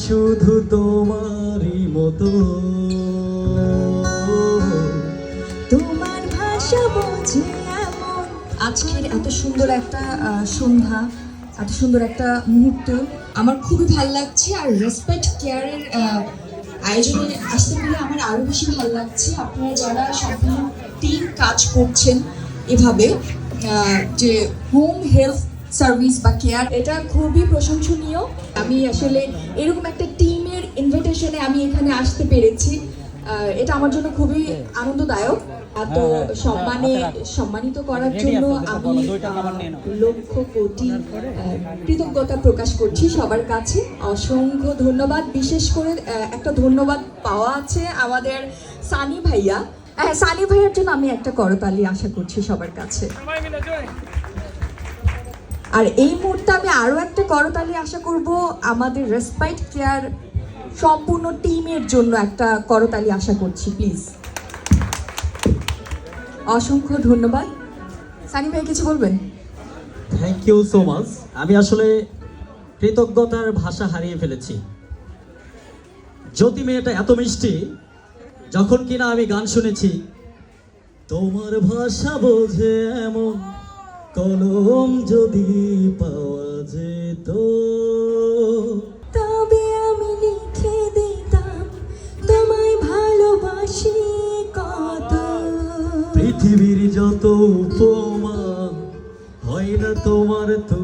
শুধু তোমারই মতো, তোমার ভাষা বোঝে এমন। আজকের এত সুন্দর একটা সন্ধ্যা, এত সুন্দর একটা মুহূর্ত আমার খুবই ভালো লাগছে। আর রেসপেক্ট কেয়ারের আয়োজনে আসতে পেরে আমার আরও বেশি ভালো লাগছে। আপনারা যারা সম্পূর্ণ টিম কাজ করছেন এভাবে, যে হোম হেলথ সার্ভিস বা কেয়ার, এটা খুবই প্রশংসনীয়। আমি আসলে এরকম একটা টিমের ইনভিটেশনে আমি এখানে আসতে পেরেছি, এটা আমার জন্য খুবই আনন্দদায়ক। এত সম্মানিত করার জন্য আমি লক্ষ কোটি কৃতজ্ঞতা প্রকাশ করছি সবার কাছে। অসংখ্য ধন্যবাদ। বিশেষ করে একটা ধন্যবাদ পাওয়া আছে আমাদের সানি ভাইয়া। সানি ভাইয়ার জন্য আমি একটা করতালি আশা করছি সবার কাছে। আর এই মুহূর্তে আমি আরও একটা করতালি আশা করব আমাদের রেসপেক্ট কেয়ার সম্পূর্ণ টিমের জন্য একটা করতালি আশা করছি, প্লিজ। অসংখ্য ধন্যবাদ। সানি ভাই কিছু বলবেন? Thank you so much. আমি আসলে কৃতজ্ঞতার ভাষা হারিয়ে ফেলেছি। জ্যোতি মেয়েটা এত মিষ্টি, যখন কিনা আমি গান শুনেছি তোমার ভাষা বোঝে এমন, কলম যদি পাওয়া যেত তবে আমি লিখে দিতাম তোমায় ভালোবাসি কত। পৃথিবীর যত উপমা হয় না তোমার তো